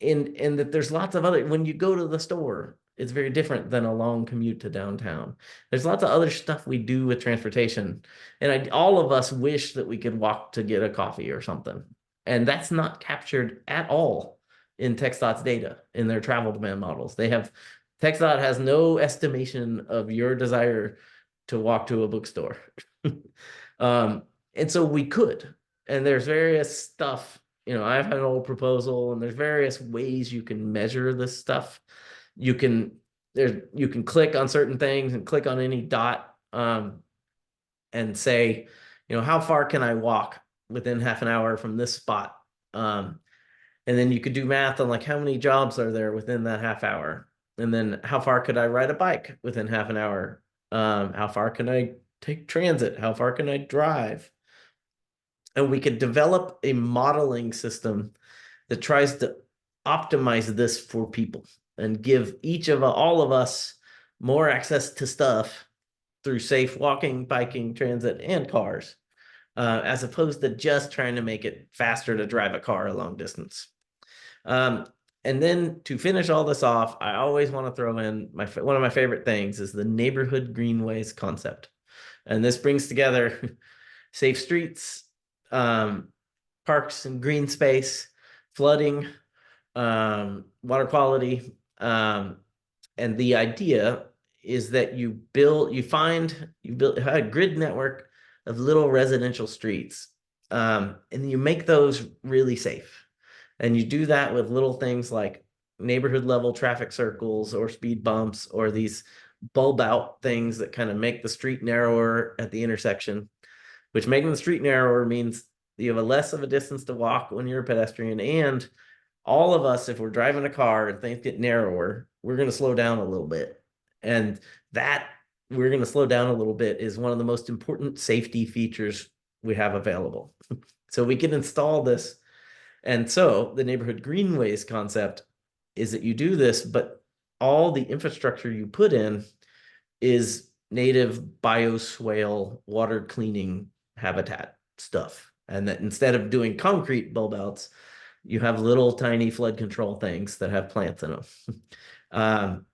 that there's lots of other, when you go to the store, it's very different than a long commute to downtown. There's lots of other stuff we do with transportation, and all of us wish that we could walk to get a coffee or something. And that's not captured at all in TxDOT's data in their travel demand models. TxDOT has no estimation of your desire to walk to a bookstore. And so we could, and there's various stuff, I've had an old proposal, and there's various ways you can measure this stuff. You can click on certain things and click on any dot, and say, how far can I walk within half an hour from this spot? And then you could do math on like how many jobs are there within that half hour. And then how far could I ride a bike within half an hour? How far can I take transit? How far can I drive? And we could develop a modeling system that tries to optimize this for people and give all of us more access to stuff through safe walking, biking, transit, and cars, as opposed to just trying to make it faster to drive a car a long distance. And then to finish all this off, I always want to throw in one of my favorite things is the neighborhood greenways concept. And this brings together safe streets, parks and green space, flooding, water quality. And the idea is that you build a grid network of little residential streets, and you make those really safe. And you do that with little things like neighborhood level traffic circles or speed bumps or these bulb out things that kind of make the street narrower at the intersection, which making the street narrower means you have less of a distance to walk when you're a pedestrian. And all of us, if we're driving a car and things get narrower, we're going to slow down a little bit. And that we're going to slow down a little bit is one of the most important safety features we have available. So we can install this. And so the neighborhood greenways concept is that you do this, but all the infrastructure you put in is native bioswale water cleaning habitat stuff. And that instead of doing concrete bulb outs, you have little tiny flood control things that have plants in them.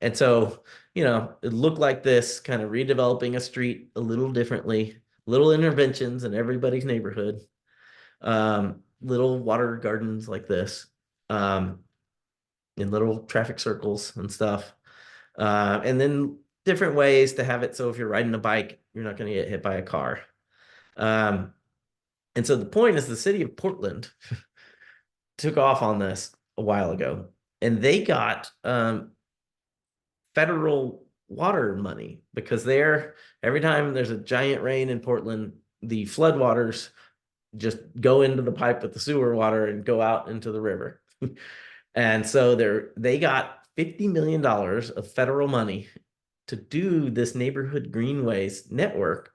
And so, it looked like this, kind of redeveloping a street a little differently, little interventions in everybody's neighborhood, little water gardens like this, in little traffic circles and stuff. And then different ways to have it so if you're riding a bike, you're not going to get hit by a car. And so the point is the city of Portland took off on this a while ago, and they got federal water money because every time there's a giant rain in Portland, the floodwaters just go into the pipe with the sewer water and go out into the river. And so they got $50 million of federal money to do this neighborhood greenways network,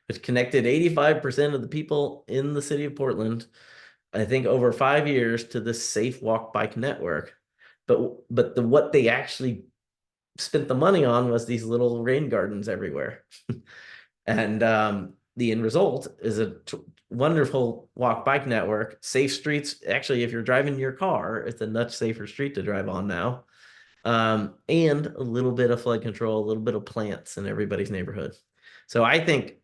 which connected 85% of the people in the city of Portland, I think over 5 years, to this safe walk bike network. But what they actually spent the money on was these little rain gardens everywhere. And the end result is a wonderful walk bike network, safe streets. Actually, if you're driving your car, it's a much safer street to drive on now. And a little bit of flood control, a little bit of plants in everybody's neighborhood. So I think,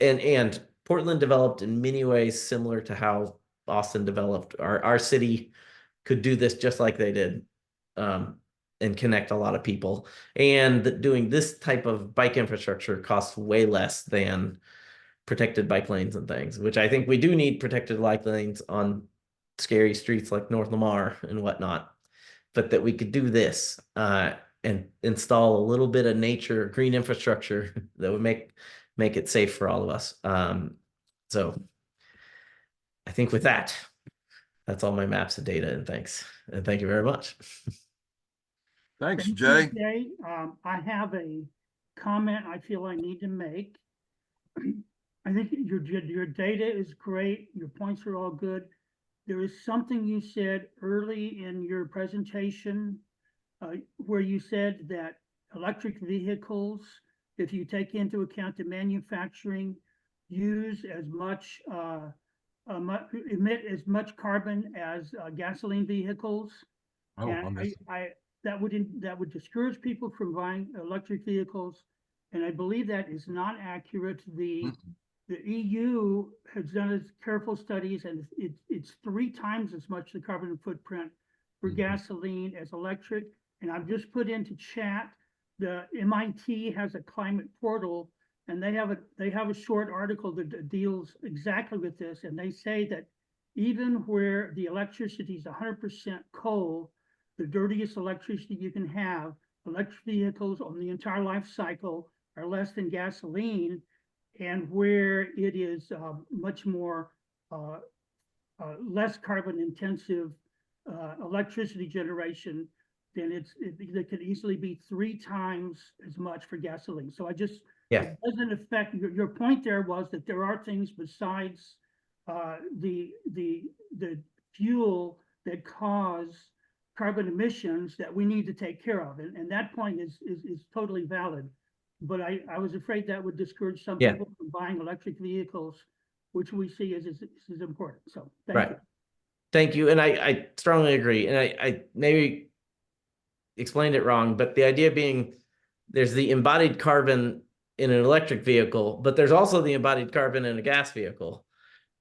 and Portland developed in many ways similar to how Austin developed. Our city could do this just like they did, and connect a lot of people. And doing this type of bike infrastructure costs way less than protected bike lanes and things, which I think we do need protected bike lanes on scary streets like North Lamar and whatnot. But that we could do this and install a little bit of nature, green infrastructure that would make it safe for all of us. So I think with that, that's all my maps and data, and thanks. And thank you very much. Thanks, Thank Jay. you, Jay. I have a comment I feel I need to make. I think your data is great. Your points are all good. There is something you said early in your presentation where you said that electric vehicles, if you take into account the manufacturing, use as much, emit as much carbon as gasoline vehicles. Oh, And that would discourage people from buying electric vehicles. And I believe that is not accurate. The EU has done its careful studies, and it's 3 times as much the carbon footprint for gasoline as electric. And I've just put into chat, the MIT has a climate portal, and they have a short article that deals exactly with this. And they say that even where the electricity is 100% coal, the dirtiest electricity you can have, electric vehicles on the entire life cycle are less than gasoline. And where it is much more less carbon intensive electricity generation, then it could easily be 3 times as much for gasoline. So it doesn't affect your point. There was that there are things besides the fuel that cause carbon emissions that we need to take care of, and that point is totally valid. But I was afraid that would discourage some people from buying electric vehicles, which we see as important. So thank you. Thank you. And I strongly agree. And I maybe explained it wrong, but the idea being there's the embodied carbon in an electric vehicle, but there's also the embodied carbon in a gas vehicle.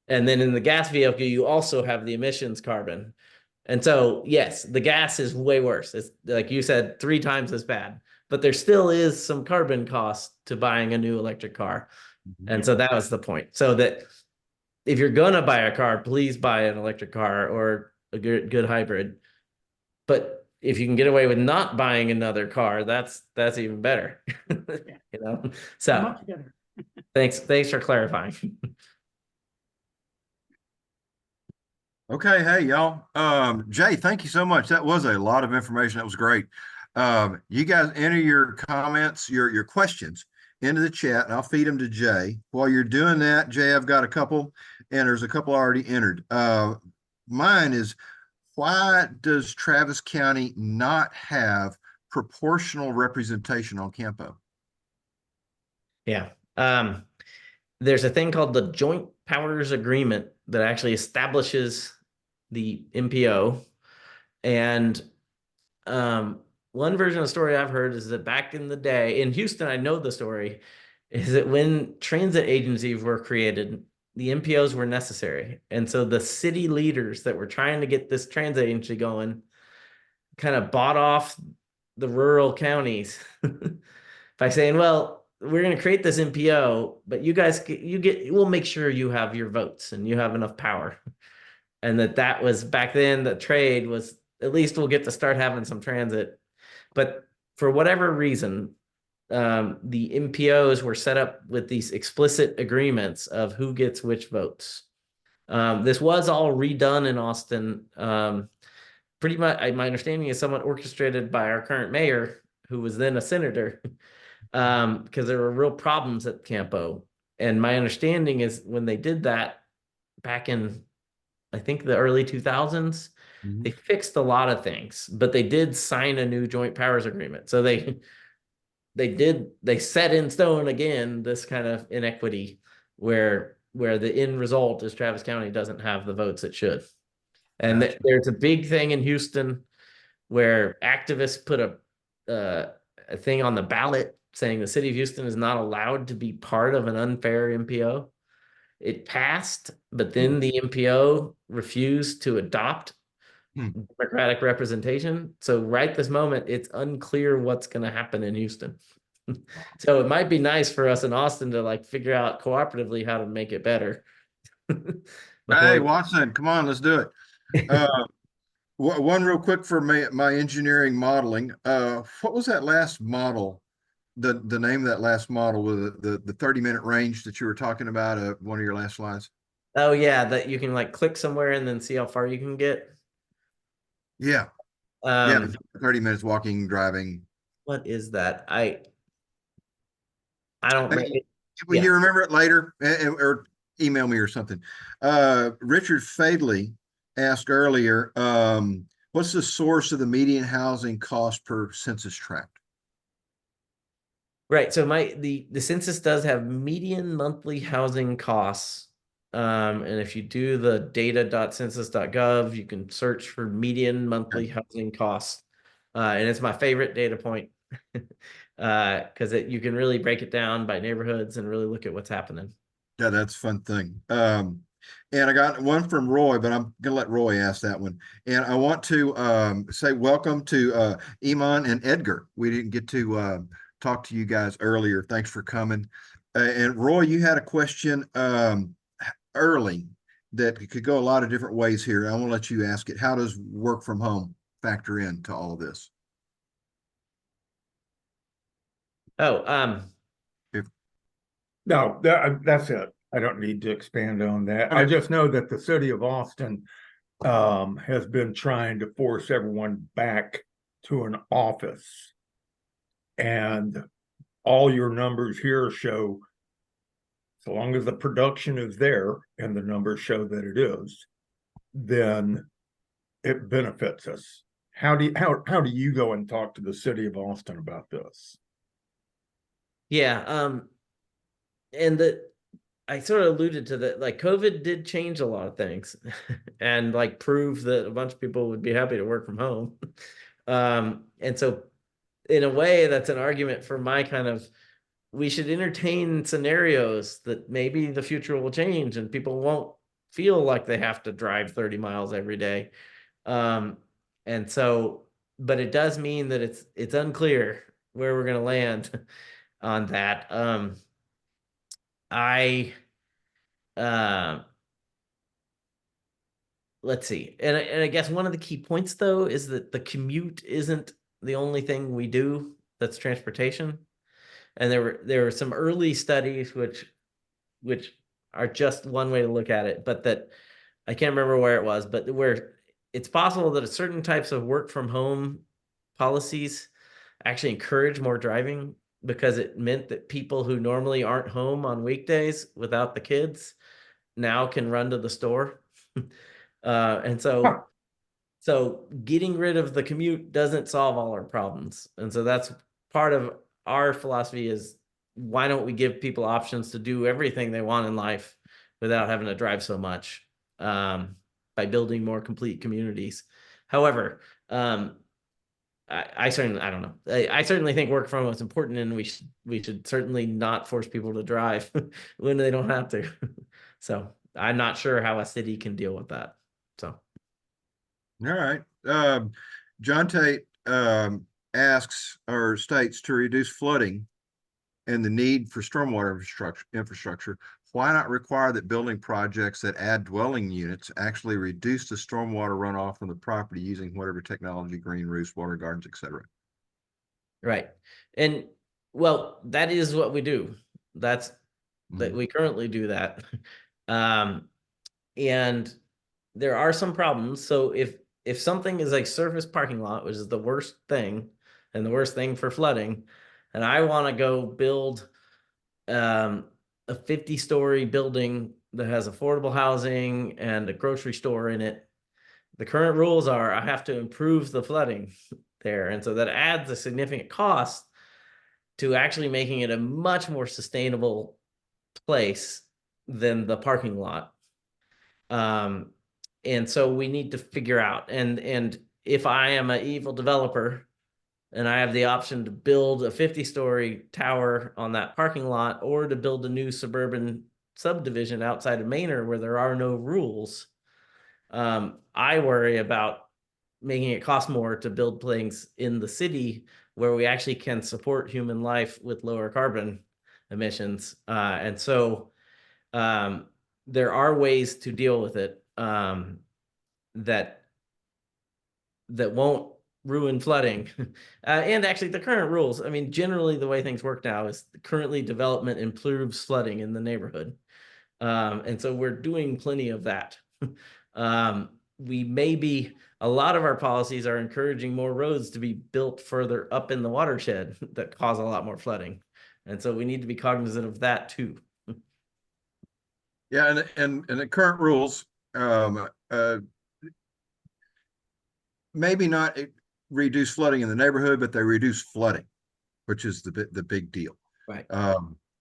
And then in the gas vehicle, you also have the emissions carbon. And so, yes, the gas is way worse. It's like you said, 3 times as bad, but there still is some carbon cost to buying a new electric car. And so that was the point. So that if you're going to buy a car, please buy an electric car or a good hybrid. But if you can get away with not buying another car, that's even better. You know, so Much better. thanks for clarifying. Okay, hey y'all. Jay, thank you so much. That was a lot of information. That was great. You guys enter your comments, your questions into the chat, and I'll feed them to Jay. While you're doing that, Jay, I've got a couple, and there's a couple already entered. Mine is, why does Travis County not have proportional representation on Campo? Yeah. There's a thing called the Joint Powers Agreement that actually establishes the MPO. And one version of the story I've heard is that back in the day, in Houston, I know the story, is that when transit agencies were created, the MPOs were necessary. And so the city leaders that were trying to get this transit agency going kind of bought off the rural counties by saying, well, we're going to create this MPO, but you guys, we'll make sure you have your votes and you have enough power. And that was back then, the trade was, at least we'll get to start having some transit. But for whatever reason, the MPOs were set up with these explicit agreements of who gets which votes. This was all redone in Austin. Pretty much, my understanding is somewhat orchestrated by our current mayor, who was then a senator, because there were real problems at Campo. And my understanding is when they did that back in, I think, the early 2000s, Mhm. They fixed a lot of things, but they did sign a new joint powers agreement. So they set in stone again this kind of inequity where the end result is Travis County doesn't have the votes it should. And Gotcha. there's a big thing in Houston where activists put a thing on the ballot saying the city of Houston is not allowed to be part of an unfair MPO. It passed, but then the MPO refused to adopt Hmm. democratic representation. So right this moment, it's unclear what's going to happen in Houston. So it might be nice for us in Austin to like figure out cooperatively how to make it better. Hey, Watson, come on, let's do it. One real quick for my engineering modeling. What was that last model? The name of that last model with the 30-minute range that you were talking about, one of your last slides? Oh yeah, that you can like click somewhere and then see how far you can get. Yeah, yeah, 30 minutes walking, driving. What is that? I don't remember. When Yeah. you remember it later, or email me or something. Richard Fadley asked earlier, what's the source of the median housing cost per census tract? Right. So the census does have median monthly housing costs. And if you do the data.census.gov, you can search for median monthly housing costs. And it's my favorite data point because you can really break it down by neighborhoods and really look at what's happening. Yeah, that's a fun thing. And I got one from Roy, but I'm gonna let Roy ask that one. And I want to say welcome to Iman and Edgar. We didn't get to talk to you guys earlier. Thanks for coming. And Roy, you had a question early that could go a lot of different ways here. I want to let you ask it. How does work from home factor into all of this? Oh, No, that's it. I don't need to expand on that. I Okay. just know that the city of Austin has been trying to force everyone back to an office. And all your numbers here show, so long as the production is there and the numbers show that it is, then it benefits us. How do you go and talk to the city of Austin about this? yeah. And I sort of alluded to that, like COVID did change a lot of things and like prove that a bunch of people would be happy to work from home. And so in a way, that's an argument for my kind of, we should entertain scenarios that maybe the future will change and people won't feel like they have to drive 30 miles every day. And so, but it does mean that it's unclear where we're going to land on that. I let's see. And I guess one of the key points though is that the commute isn't the only thing we do that's transportation. And there were some early studies which are just one way to look at it, but that I can't remember where it was, but where it's possible that certain types of work from home policies actually encourage more driving because it meant that people who normally aren't home on weekdays without the kids now can run to the store. And so getting rid of the commute doesn't solve all our problems. And so that's part of our philosophy is why don't we give people options to do everything they want in life without having to drive so much, by building more complete communities. However, I certainly, I don't know. I certainly think work from home is important, and we should certainly not force people to drive when they don't have to. So I'm not sure how a city can deal with that. So. All right. John Tate asks or states to reduce flooding and the need for stormwater infrastructure. Why not require that building projects that add dwelling units actually reduce the stormwater runoff from the property using whatever technology, green roofs, water gardens, etc.? Right. And well, that is what we do. That we currently do that. And there are some problems. So if something is like surface parking lot, which is the worst thing and the worst thing for flooding, and I want to go build a 50-story building that has affordable housing and a grocery store in it, The current rules are I have to improve the flooding there. And so that adds a significant cost to actually making it a much more sustainable place than the parking lot. And so we need to figure out, and if I am an evil developer and I have the option to build a 50-story tower on that parking lot or to build a new suburban subdivision outside of Manor where there are no rules, I worry about making it cost more to build things in the city where we actually can support human life with lower carbon emissions. And so there are ways to deal with it that won't ruin flooding. And actually the current rules, I mean, generally the way things work now is currently development improves flooding in the neighborhood. And so we're doing plenty of that. A lot of our policies are encouraging more roads to be built further up in the watershed that cause a lot more flooding. And so we need to be cognizant of that too. Yeah, and the current rules, maybe not reduce flooding in the neighborhood, but they reduce flooding, which is the big deal. Right.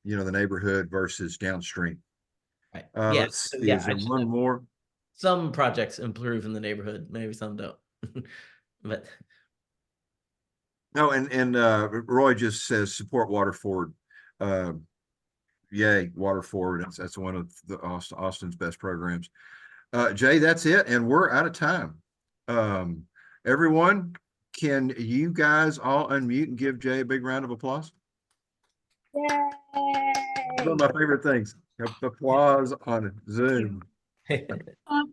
You know, the neighborhood versus downstream. Right. Let's see, is there one more? Some projects improve in the neighborhood, maybe some don't. But no, and Roy just says support water forward. Yay, water forward. That's one of the Austin's best programs. Jay, that's it, and we're out of time. Everyone, can you guys all unmute and give Jay a big round of applause? Yay! One of my favorite things. Applause on Zoom.